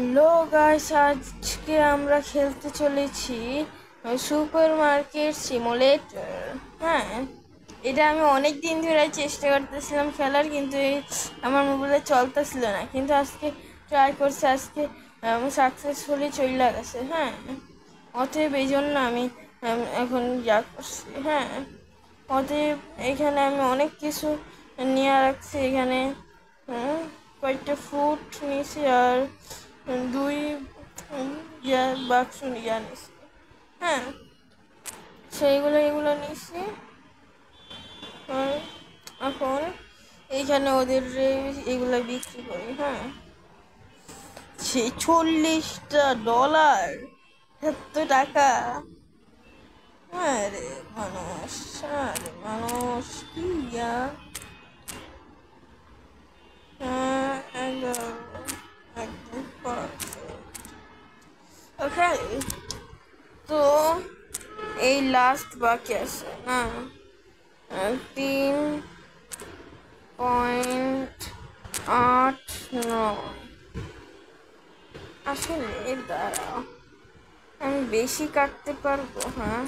Hello guys, আজকে আমরা খেলতে চলেছি সুপার মার্কেট সিমুলেটর। হ্যাঁ, এটা আমি অনেক দিন ধরে চেষ্টা করতেছিলাম খেলার, কিন্তু আমার মোবাইলে চলতেছিল না। কিন্তু আজকে ট্রাই করছি, আজকে সাকসেসফুলি চলে গেছে। হ্যাঁ, অতএব এই জন্য আমি এখন যা করছি। হ্যাঁ, অতএব এখানে আমি অনেক কিছু নিয়ে রাখছি। এখানে কয়েকটা ফ্রুট নিয়েছি আর দুই বাক্স নিয়ে নিয়েছি। হ্যাঁ, এগুলো নিয়েছি। আর এখন এইখানে ওদের এগুলো বিক্রি করি। হ্যাঁ, $40, এত টাকা! আরে মানুষ, আরে মানুষ কি একদম ওকে। তো এই লাস্ট বাকি আছে না, 3.89। আসলে দাঁড়াও, আমি বেশি কাটতে পারবো। হ্যাঁ,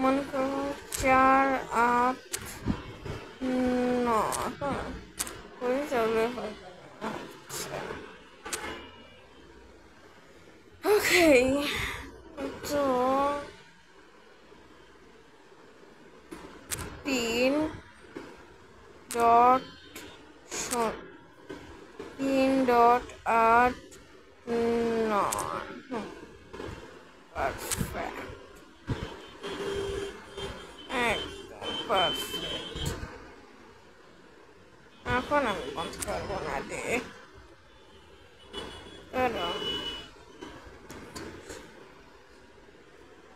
মনে করো 4.89। হ্যাঁ, হয়ে যাবে। আচ্ছা, ওকে। তো 3 3.8 পারফেক্ট, একদম পারফেক্ট। এখন আমি বন্ধ করবো না রে, কারণ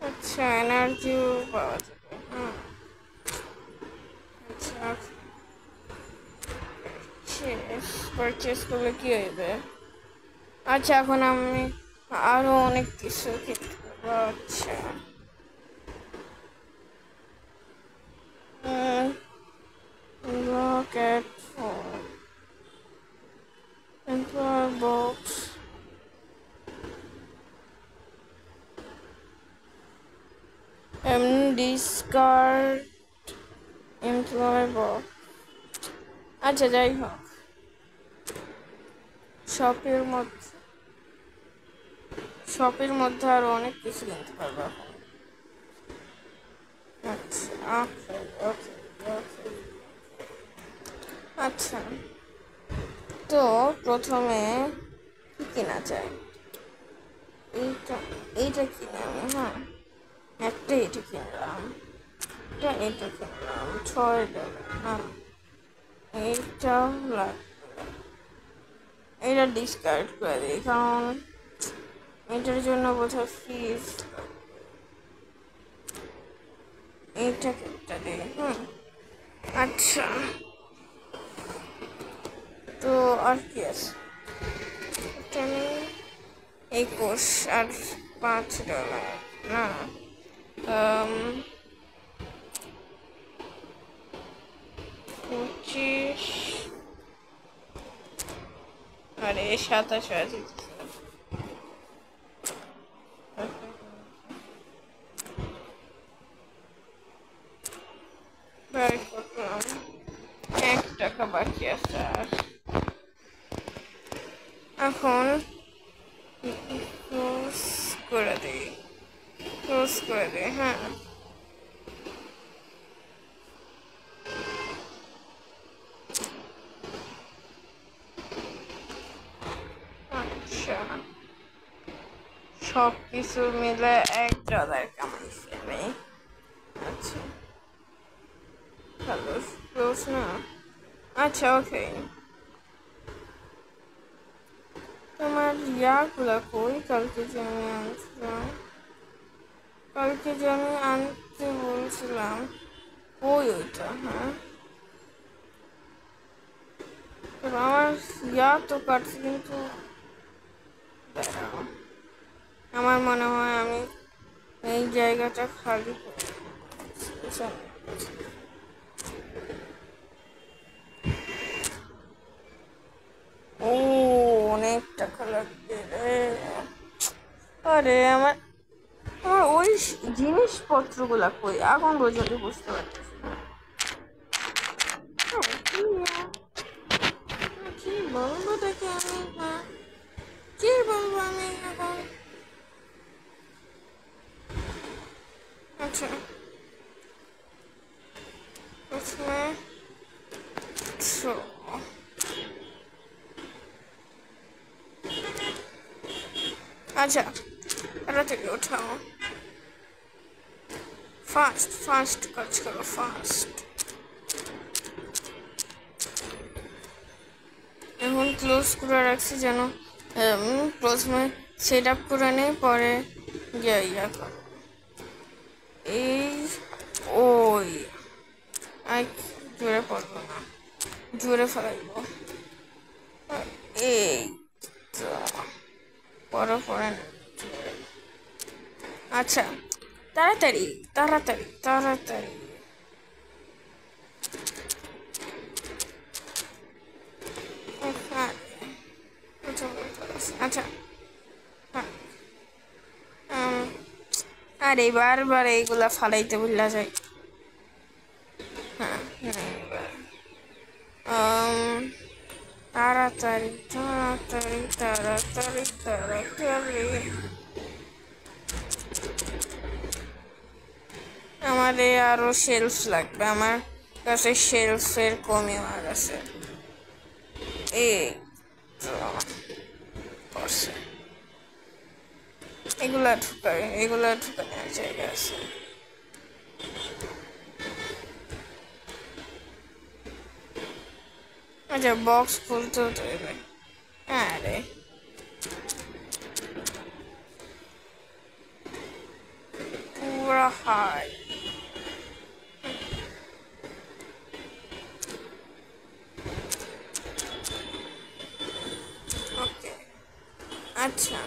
আচ্ছা এনার্জিও পাওয়া যাবে। আচ্ছা, পারচেস করলে কি হইবে? আচ্ছা, এখন আমি আরো অনেক কিছু কিনতে পারবো। আচ্ছা, rocket box, discard employ box. আচ্ছা, যাই হোক, শপের মধ্যে আরো অনেক কিছু কিনতে পারবো এখন। আচ্ছা, ওকে ওকে ওকে। আচ্ছা, তো প্রথমে কি কেনা যায়? এইটা এইটা কিনে আমি। হ্যাঁ, এটা কিনলাম, এটা কিনলাম $6। হ্যাঁ, এইটাও লাগবে। এটা ডিসকার্ড করে দিই, কারণ এটার জন্য বোধহয় ফিস। এইটা কেটে দিই। আচ্ছা, তো আর কি আছে? এটা আমি 21 আর $5 না, 25 আরে 27 আছে। বের করলাম, $1 বাকি আছে। আর এখন ক্লোজ করে দিই, হ্যাঁ। আচ্ছা, সব কিছু মিলে $1 কামাইছি আমি। আচ্ছা, ভালো ক্লোজ না। আচ্ছা, ওকে। তোমার ইয়াগুলা কই? কালকে যে আমি আনতে বলছিলাম, কই ওইটা? হ্যাঁ, আমার তো কাটছে, কিন্তু দাঁড়াও, আমার মনে হয় আমি এই জায়গাটা খালি করে ও অনেক টাকা টাকা লাগবে রে। আরে আমার আমার ওই জিনিসপত্রগুলা কই এখন পর্যন্ত বুঝতে পারতেছি না। কি বলবো তাকে আমি? কি বলবো আমি এখন? আচ্ছা প্রথমে আচ্ছা তাড়াতাড়ি ওঠাও, ফাস্ট ফাস্ট কাজ করো, ফাস্ট। এখন ক্লোজ করে রাখছি যেন প্রথমে সেট আপ করে নেই, পরে ইয়া করো। এই ওই জোরে পড়বো না, জোরে ফেলাইব। এই পরে পরে আচ্ছা তাড়াতাড়ি তাড়াতাড়ি তাড়াতাড়ি। আচ্ছা আরে বারবার এইগুলা ফালাইতে ভুলা যায়। হ্যাঁ তাড়াতাড়ি তাড়াতাড়ি তাড়াতাড়ি তাড়াতাড়ি। আমাদের আরো শেলফ লাগবে, আমার কাছে শেলফের কমই হয়ে গেছে। এই এগুলা ঢুকানোর জায়গা আছে। আচ্ছা বক্স খুলতেও তো এবে। হ্যাঁ রে পুরা হাই। ওকে আচ্ছা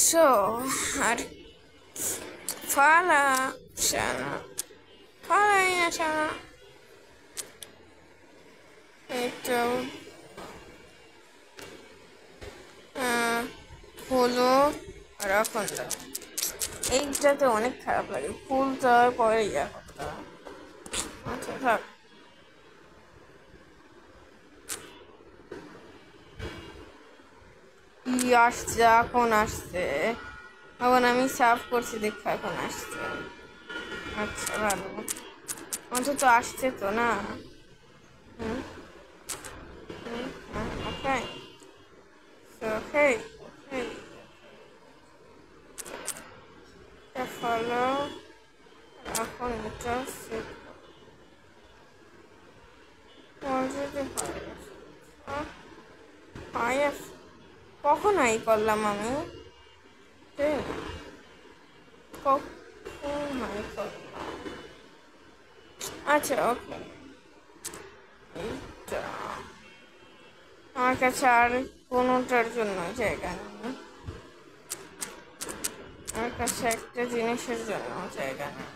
সো আর ফালা শানা ফালাই না শানা। এইটাও হলো আর এখন দাও। এইটাতে অনেক খারাপ লাগে, ফুল দেওয়ার পরে ইয়া করতে হয়। আচ্ছা থাক। কি আসছে এখন? আসছে এখন, আমি সাফ করছি দেখো এখন আসছে। আচ্ছা ভালো, অন্তত আসছে তো না। হুম হুম ওকে ওকে ওকে এটা ফলো। এখন এটা সেট অলরেডি হয়ে গেছে। কখন আই করলাম আমি? কখন আই করলাম? আচ্ছা ওকে এইটা আমার কাছে আর কোনোটার জন্য জায়গা নেই, আমার কাছে একটা জিনিসের জন্য জায়গা নেই।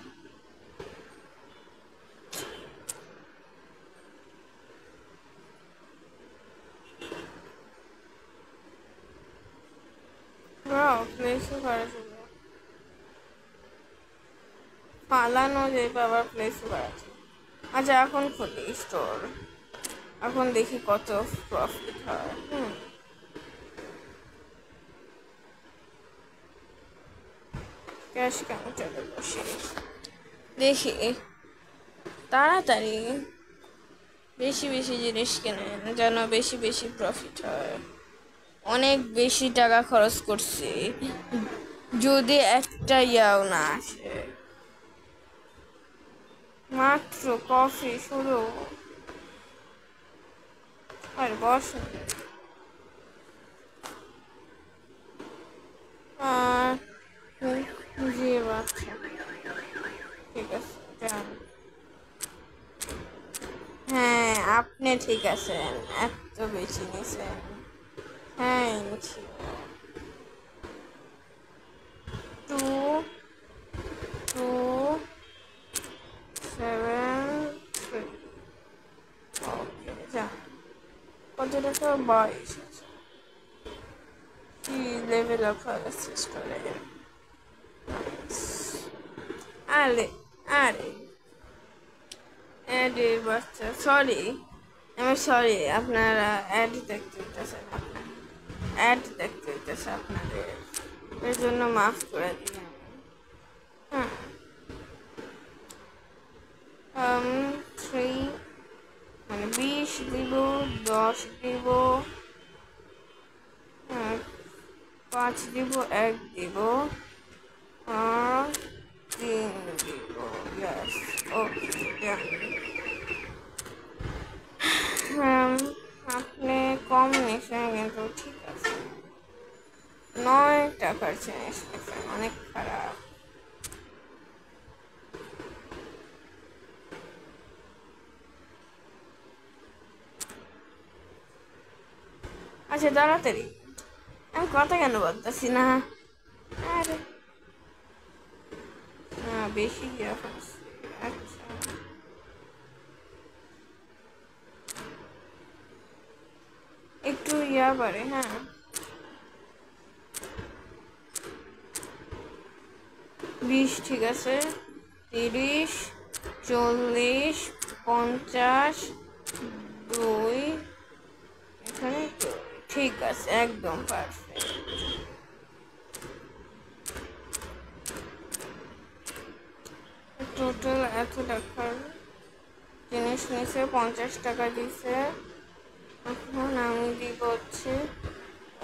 প্লেসও করা যাবে, পালানো যাবে আবার প্লেসও করা যাবে। আচ্ছা এখন খুলি স্টোর, এখন দেখি কত প্রফিট হয়। ক্যাশ কাউন্টারে বসে দেখি, তাড়াতাড়ি বেশি বেশি জিনিস কেনেন যেন বেশি বেশি প্রফিট হয়। অনেক বেশি টাকা খরচ করছি, যদি একটা ইয়াও না আসে। মাত্র কফি শুরু, আর বস জি বাচ্চা ঠিক আছে যান। হ্যাঁ আপনি ঠিক আছেন, এত বেশি নিছেন। হ্যাঁ নিচ্ছি। 2 2 7 3 ওকে যান। কত টাকা? 22। কি লেভেল আপ হওয়া শেষ করে। আরে আরে অ্যাডের বাচ্চা, সরি, আমি সরি, আপনারা অ্যাড দেখতে হইতেছেন, আপনার অ্যাড দেখতে হইতেছে আপনাদের, এর জন্য মাফ করে দিলাম। হ্যাঁ, 3 মানে 20 দিব, 10 দিব, 5 দিব, 1 দিব, আর 3 দিব। ইয়াস, ওকে, আপনি কম নিয়েছেন কিন্তু ঠিক আছে, 9 টাকার জিনিস নিয়েছেন, অনেক খারাপ। আচ্ছা তাড়াতাড়ি, আমি কথা কেন বলতেছি না? আরে না, বেশি দিয়া ফেলছি। আচ্ছা, একটু ইয়া পারে, হ্যাঁ, 20 ঠিক আছে, 30, 40, 50, 2, এখানে তো ঠিক আছে, একদম পারফেক্ট। টোটাল এত টাকার জিনিস নিয়েছে, 50 টাকা দিছে। এখন আমি দিব হচ্ছে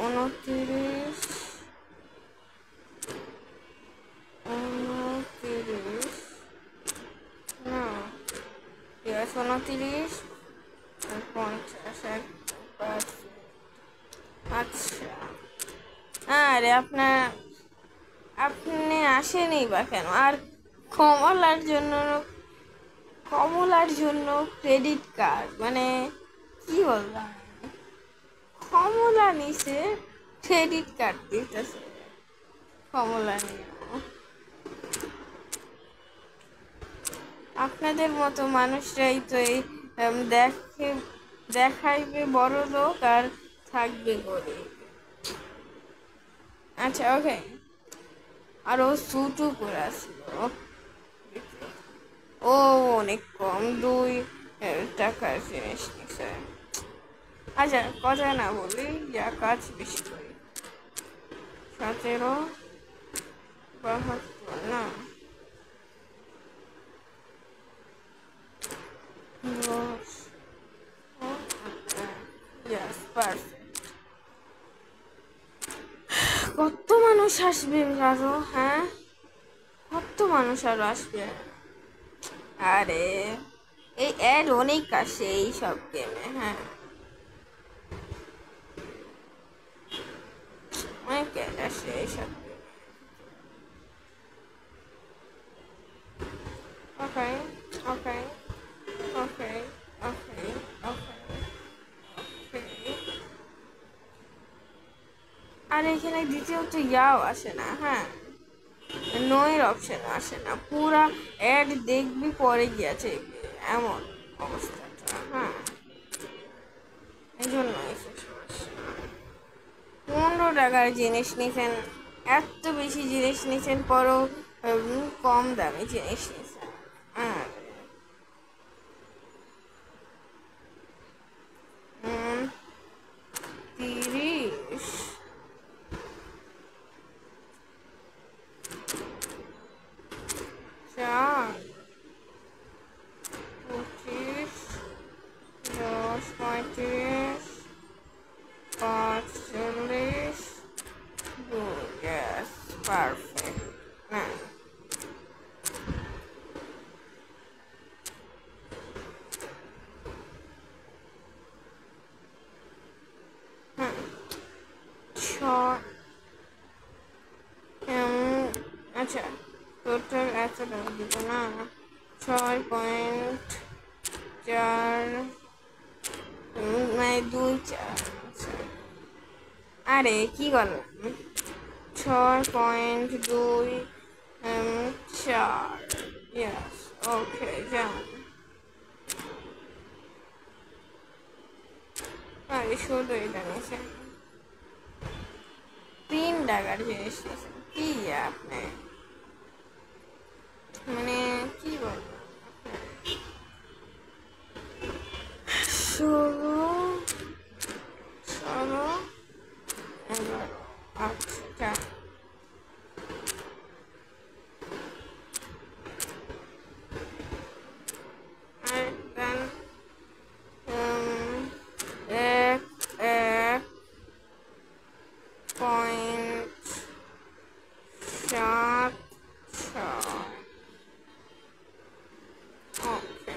29, 29 না, 29 আর 50, একদম পারফেক্ট। আচ্ছা, আরে আপনি আসেনি বা কেন? আর কমলার জন্য, ক্রেডিট কার্ড মানে কি বললাম, কমলা নিছে ক্রেডিট কার্ড দিতেছে, কমলা নিয়ে। আপনাদের মতো মানুষরাই তো এই দেখে দেখাইবে বড় লোক আর থাকবে গরিব। আচ্ছা ওকে, আর ও স্যুটও করে আসছিল, ও অনেক কম, 2 টাকার জিনিস নিছে। আচ্ছা কথা না বলি, যা কাজ বেশি করি। 17, 72 না, 10, ইয়াস পারফেক্ট। কত মানুষ আসবে আরো? হ্যাঁ, কত মানুষ আরো আসবে? আরে এই অ্যাড অনেক আসে এই সব গেমে, হ্যাঁ, অনেক অ্যাড আসে এইসব গেমে। ওকে ওকে ওকে ওকে ওকে ওকে। আর এখানে দ্বিতীয়ত ইয়াও আসে না, হ্যাঁ, নয়ের অপশন আসে না, পুরা অ্যাড দেখবি পরে গিয়েছে, এমন অবস্থাটা, হ্যাঁ, এই জন্য 15 টাকার জিনিস নিছেন, এত বেশি জিনিস নিছেন পরও কম দামি জিনিস নিছেন। আর 30, 4, 25, 10, 35, 5, 40, 2, yes, perfect. না, হ্যাঁ, 6, আচ্ছা টোটাল এত টাকা দিব না, 6.4, মানে 2, 4, আচ্ছা, আরে কি করলাম, 6.2, 4, ইয়াস, ওকে, যান। আরে শুধু এটা নিয়েছে, টাকার জিনিস নিয়েছেন কি আপনি, মানে কি বলবো। ষোলো, 11, আচ্ছা আর দেন এক এক পয়েন্ট সাত ছয়। ওকে,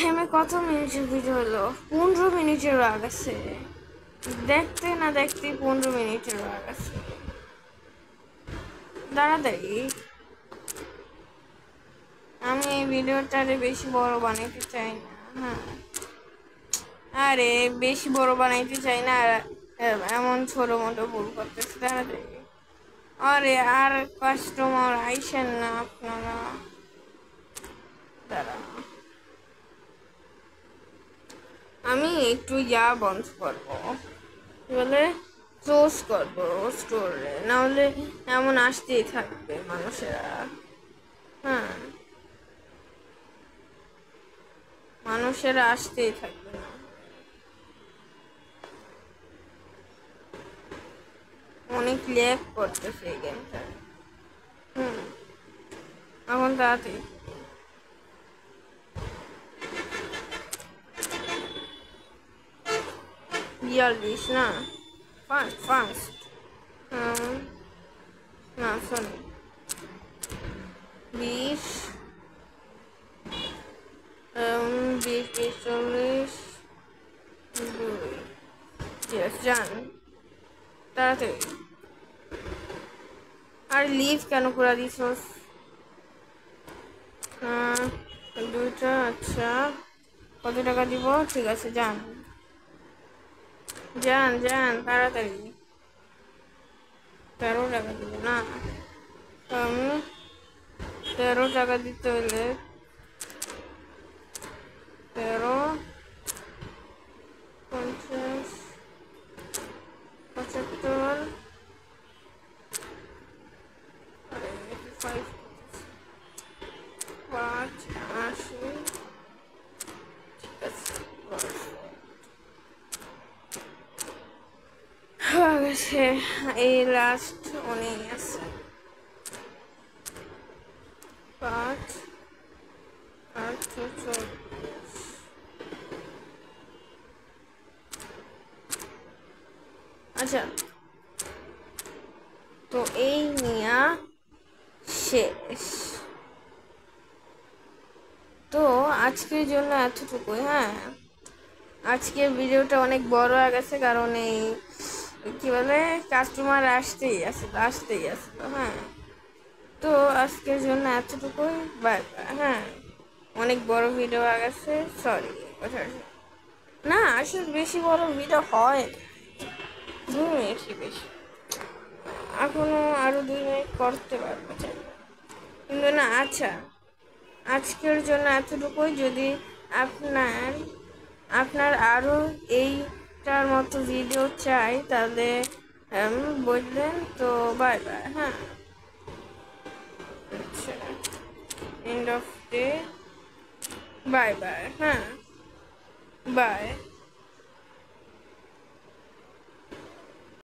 আমি কত মিনিটের ভিডিও হলো? 15 মিনিটের আগেছে, দেখতে না দেখতে 15 মিনিটের আগেছে। তাড়াতাড়ি, আমি এই ভিডিওটারে বেশি বড় বানাইতে চাই না। হ্যাঁ, আরে বেশি বড় বানাইতে চাই না, আর এমন ছোট মোটো ভুল করতেছে। তাড়াতাড়ি, আরে আর কাস্টমার আইসেন না আপনারা। দাঁড়া, আমি একটু বন্ধ করবো, বলে ক্লোজ করবো স্টোরে, নাহলে এমন আসতেই থাকবে মানুষেরা। হ্যাঁ, মানুষেরা আসতেই থাকবে না। অনেক ল্যাগ করতেছে এই গেমটা। এখন তাড়াতাড়ি, 42 না, ফার্স্ট ফার্স্ট, না সরি 20, 40, 2, যান তাড়াতাড়ি। আর লিভ কেন করে দিছস? দুইটা, আচ্ছা কত টাকা দিব? ঠিক আছে, যান যান যান তাড়াতাড়ি। 13 টাকা দিব না, 13 টাকা দিতে হলে 13, 50, 75, 5, 80, ঠিক আছে হয়ে গেছে। এই লাস্ট অনেক আছে, 5, 8, 40। আচ্ছা, তো এই নিয়া শেষ। তো আজকের জন্য এতটুকুই। হ্যাঁ, আজকের ভিডিওটা অনেক বড় হয়ে গেছে, কারণ এই কি বলে কাস্টমার আসতেই আছে তো। হ্যাঁ, তো আজকের জন্য এতটুকুই, বাই বাই। হ্যাঁ, অনেক বড় ভিডিও হয়ে গেছে, সরি। না, আসলে বেশি বড় ভিডিও হয় 2 মিনিটই বেশি, এখনো আরো 2 মিনিট করতে পারবো কিন্তু না। আচ্ছা, আজকের জন্য এতটুকুই। যদি আপনার আপনার আরও এইটার মতো ভিডিও চাই, তাহলে বললেন তো। Bye bye. হ্যাঁ, আচ্ছা, end off day, bye bye. হ্যাঁ, বাই।